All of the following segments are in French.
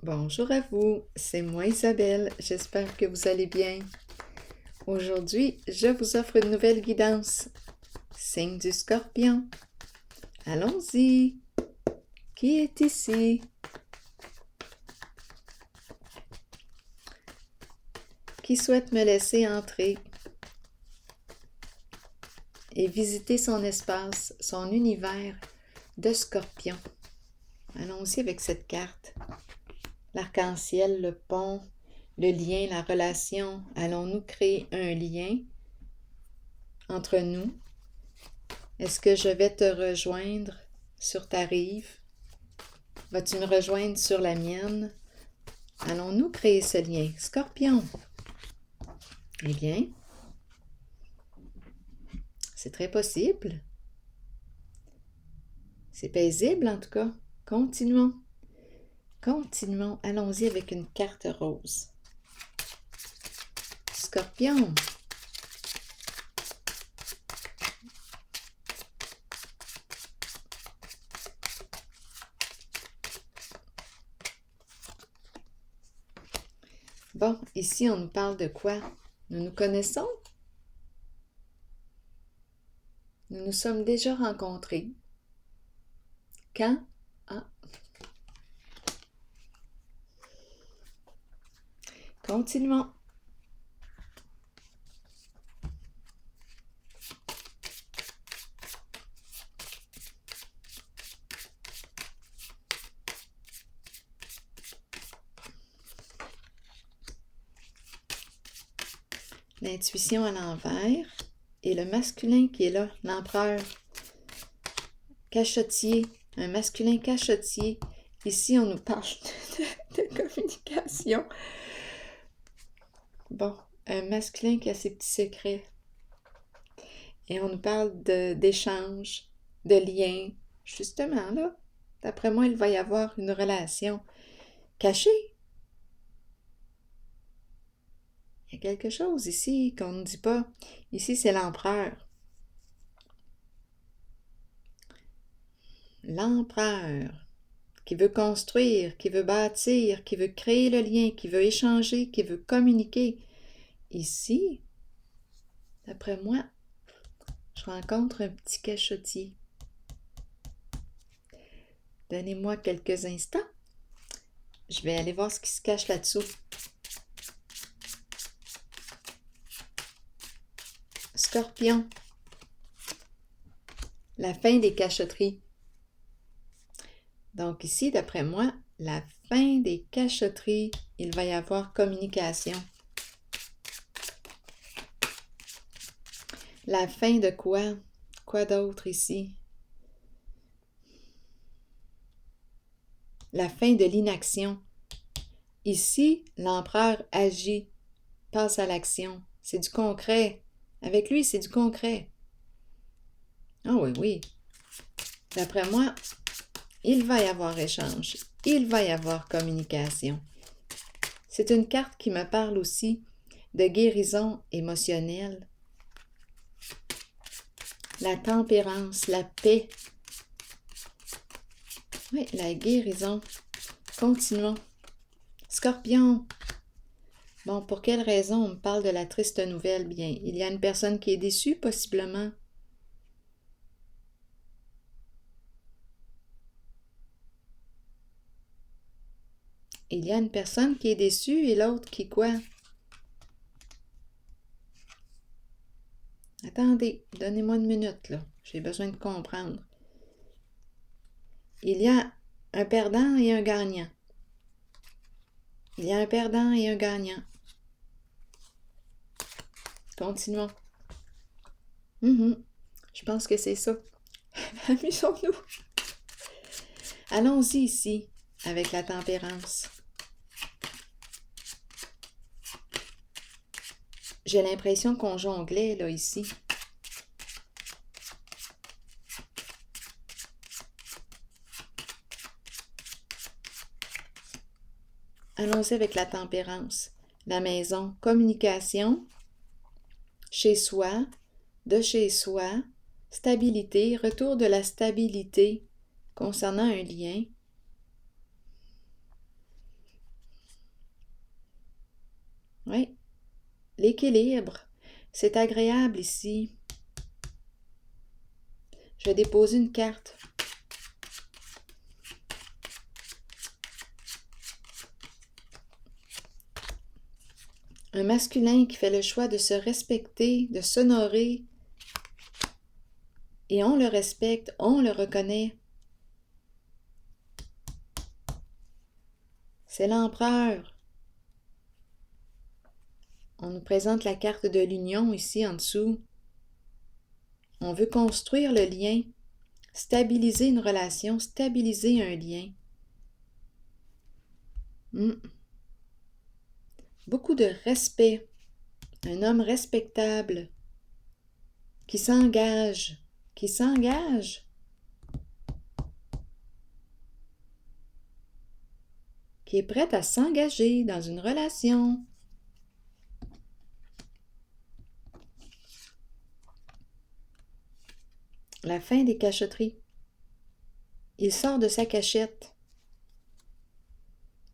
Bonjour à vous, c'est moi Isabelle, j'espère que vous allez bien. Aujourd'hui, je vous offre une nouvelle guidance. Signe du Scorpion. Allons-y. Qui est ici? Qui souhaite me laisser entrer et visiter son espace, son univers de Scorpion? Allons-y avec cette carte. L'arc-en-ciel, le pont, le lien, la relation. Allons-nous créer un lien entre nous? Est-ce que je vais te rejoindre sur ta rive? Vas-tu me rejoindre sur la mienne? Allons-nous créer ce lien? Scorpion. Eh bien, c'est très possible. C'est paisible en tout cas. Continuons. Continuons. Allons-y avec une carte rose. Scorpion. Bon, ici, on nous parle de quoi? Nous nous connaissons? Nous nous sommes déjà rencontrés. Quand? Ah. Continuons. L'intuition à l'envers et le masculin qui est là, l'empereur. Cachotier, un masculin cachotier. Ici, on nous parle de communication. Bon, un masculin qui a ses petits secrets. Et on nous parle d'échange, de lien. Justement, là, d'après moi, il va y avoir une relation cachée. Il y a quelque chose ici qu'on ne dit pas. Ici, c'est l'empereur. L'empereur qui veut construire, qui veut bâtir, qui veut créer le lien, qui veut échanger, qui veut communiquer. Ici, d'après moi, je rencontre un petit cachotier. Donnez-moi quelques instants. Je vais aller voir ce qui se cache là-dessous. Scorpion. La fin des cachotteries. Donc ici, d'après moi, la fin des cachotteries, il va y avoir communication. La fin de quoi? Quoi d'autre ici? La fin de l'inaction. Ici, l'empereur agit, passe à l'action. C'est du concret. Avec lui, c'est du concret. Ah oui, oui. D'après moi, il va y avoir échange. Il va y avoir communication. C'est une carte qui me parle aussi de guérison émotionnelle. La tempérance, la paix. Oui, la guérison. Continuons. Scorpion. Bon, pour quelle raison on me parle de la triste nouvelle? Bien, il y a une personne qui est déçue, possiblement. Il y a une personne qui est déçue et l'autre qui quoi? Attendez, donnez-moi une minute, là. J'ai besoin de comprendre. Il y a un perdant et un gagnant. Il y a un perdant et un gagnant. Continuons. Je pense que c'est ça. Amusons-nous. Allons-y ici, avec la tempérance. J'ai l'impression qu'on jonglait, là, ici. Allons-y avec la tempérance. La maison, communication, chez soi, de chez soi, stabilité, retour de la stabilité concernant un lien. Oui, l'équilibre. C'est agréable ici. Je vais déposer une carte. Un masculin qui fait le choix de se respecter, de s'honorer. Et on le respecte, on le reconnaît. C'est l'empereur. On nous présente la carte de l'union ici en dessous. On veut construire le lien, stabiliser une relation, stabiliser un lien. Beaucoup de respect. Un homme respectable qui s'engage, qui est prêt à s'engager dans une relation. La fin des cachotteries. Il sort de sa cachette.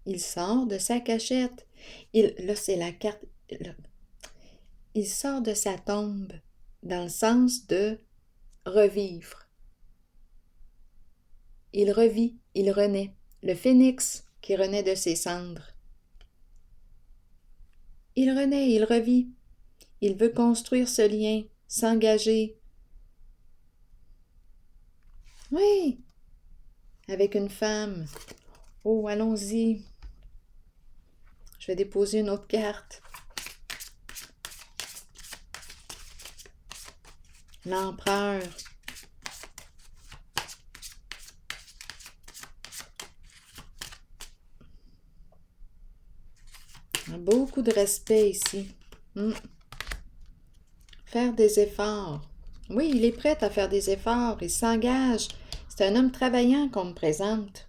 Il sort de sa cachette. Là, c'est la carte. Là. Il sort de sa tombe, dans le sens de revivre. Il revit, il renaît. Le phénix qui renaît de ses cendres. Il renaît, il revit. Il veut construire ce lien, s'engager. Oui, avec une femme. Oh, allons-y. Je vais déposer une autre carte. L'empereur. Beaucoup de respect ici. Faire des efforts. Oui, il est prêt à faire des efforts. Il s'engage. C'est un homme travaillant qu'on me présente.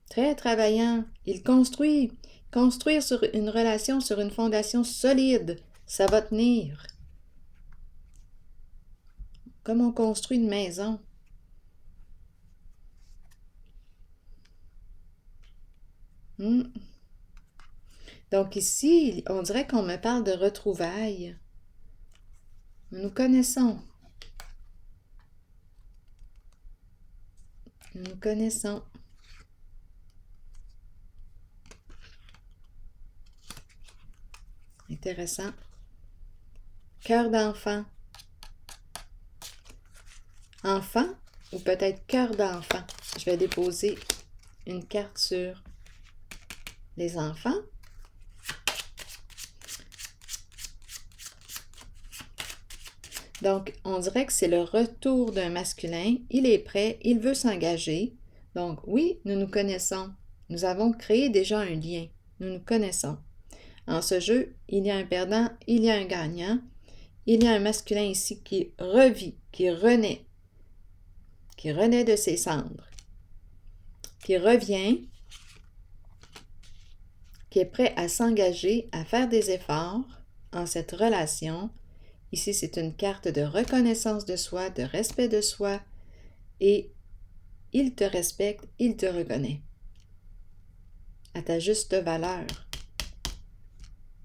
Très travaillant. Il construit. Construire sur une relation sur une fondation solide. Ça va tenir. Comme on construit une maison. Donc ici, on dirait qu'on me parle de retrouvailles. Nous nous connaissons. Nous nous connaissons. Intéressant. Cœur d'enfant. Enfant ou peut-être cœur d'enfant. Je vais déposer une carte sur les enfants. Donc, on dirait que c'est le retour d'un masculin. Il est prêt, il veut s'engager. Donc, oui, nous nous connaissons. Nous avons créé déjà un lien. Nous nous connaissons. En ce jeu, il y a un perdant, il y a un gagnant. Il y a un masculin ici qui revit, qui renaît de ses cendres, qui revient, qui est prêt à s'engager, à faire des efforts en cette relation. Ici, c'est une carte de reconnaissance de soi, de respect de soi, et il te respecte, il te reconnaît à ta juste valeur.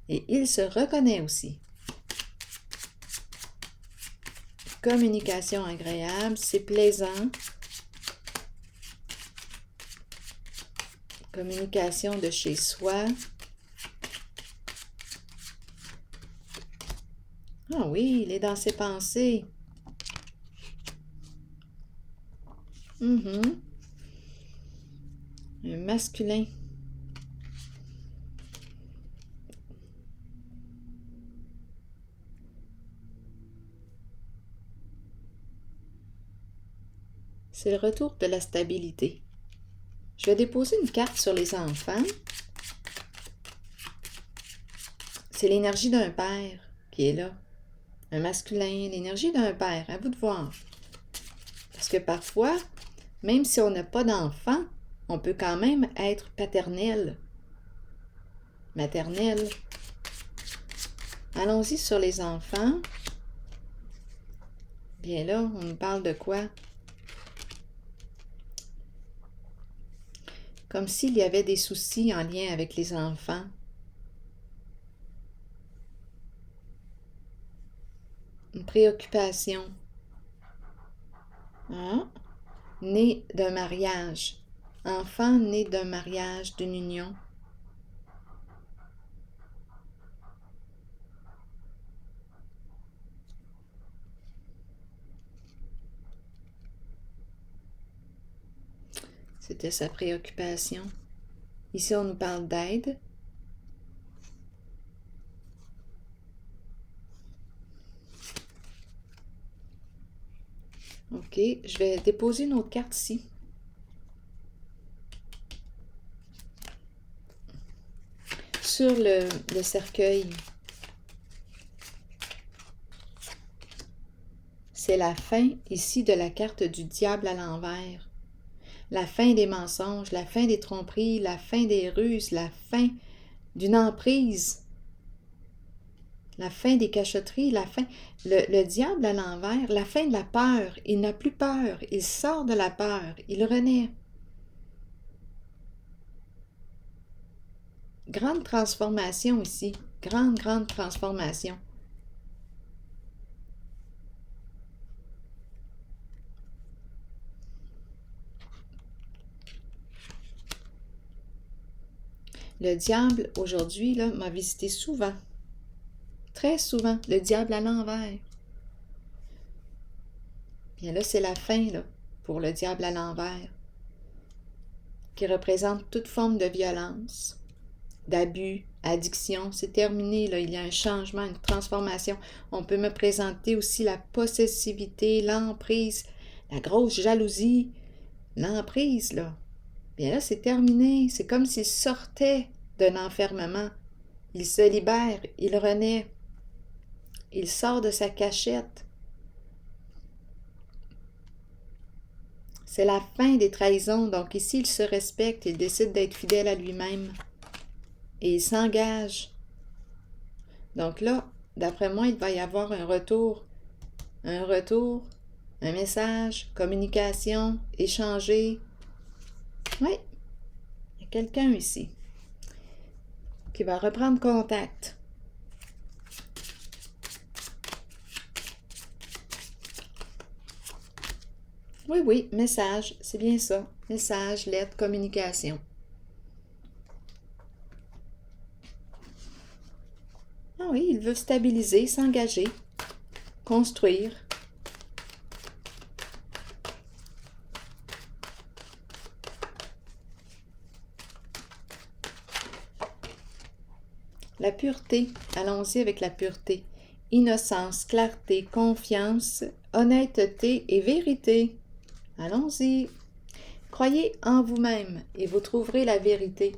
Et il se reconnaît aussi. Communication agréable, c'est plaisant. Communication de chez soi. Ah oui, il est dans ses pensées. Un masculin. C'est le retour de la stabilité. Je vais déposer une carte sur les enfants. C'est l'énergie d'un père qui est là. Un masculin, l'énergie d'un père. À vous de voir. Parce que parfois, même si on n'a pas d'enfant, on peut quand même être paternel, maternel. Allons-y sur les enfants. Bien là, on nous parle de quoi? comme s'il y avait des soucis en lien avec les enfants. Une préoccupation. Ah, né d'un mariage. Enfant né d'un mariage, d'une union. C'était sa préoccupation. Ici, on nous parle d'aide. OK, je vais déposer une autre carte ici. Sur le cercueil. C'est la fin ici de la carte du diable à l'envers. La fin des mensonges, la fin des tromperies, la fin des ruses, la fin d'une emprise, la fin des cachotteries, la fin... Le diable à l'envers, la fin de la peur. Il n'a plus peur, il sort de la peur, il renaît. Grande transformation ici, grande transformation. Le diable, aujourd'hui, m'a visité souvent. Très souvent. Le diable à l'envers. Bien là, c'est la fin, là, pour le diable à l'envers, qui représente toute forme de violence, d'abus, addiction. C'est terminé, là. Il y a un changement, une transformation. On peut me présenter aussi la possessivité, l'emprise, la grosse jalousie, l'emprise, là. Bien là, c'est terminé. C'est comme s'il sortait d'un enfermement. Il se libère, il renaît. Il sort de sa cachette. C'est la fin des trahisons. Donc ici, il se respecte, il décide d'être fidèle à lui-même. Et il s'engage. Donc là, d'après moi, il va y avoir un retour, un message, communication, échanger. Oui, il y a quelqu'un ici qui va reprendre contact. Oui, message, c'est bien ça. Message, lettre, communication. Ah oui, il veut stabiliser, s'engager, construire. La pureté, allons-y avec la pureté. Innocence, clarté, confiance, honnêteté et vérité. Allons-y. Croyez en vous-même et vous trouverez la vérité.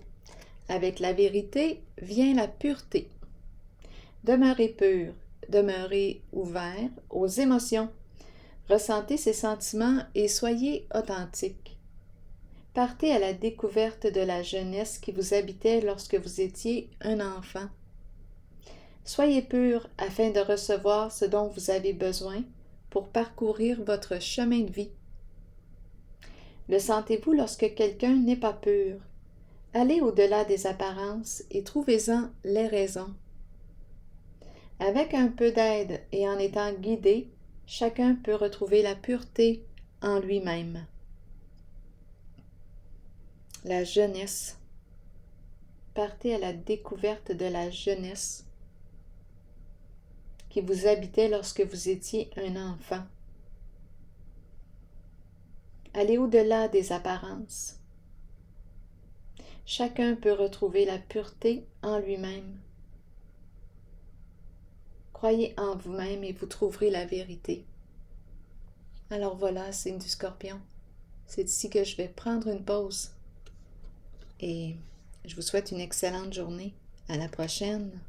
Avec la vérité vient la pureté. Demeurez pur, demeurez ouvert aux émotions. Ressentez ces sentiments et soyez authentique. Partez à la découverte de la jeunesse qui vous habitait lorsque vous étiez un enfant. Soyez pur afin de recevoir ce dont vous avez besoin pour parcourir votre chemin de vie. Le sentez-vous lorsque quelqu'un n'est pas pur? Allez au-delà des apparences et trouvez-en les raisons. Avec un peu d'aide et en étant guidé, chacun peut retrouver la pureté en lui-même. La jeunesse. Partez à la découverte de la jeunesse qui vous habitait lorsque vous étiez un enfant. Allez au-delà des apparences. Chacun peut retrouver la pureté en lui-même. Croyez en vous-même et vous trouverez la vérité. Alors voilà, signe du Scorpion. C'est ici que je vais prendre une pause. Et je vous souhaite une excellente journée. À la prochaine.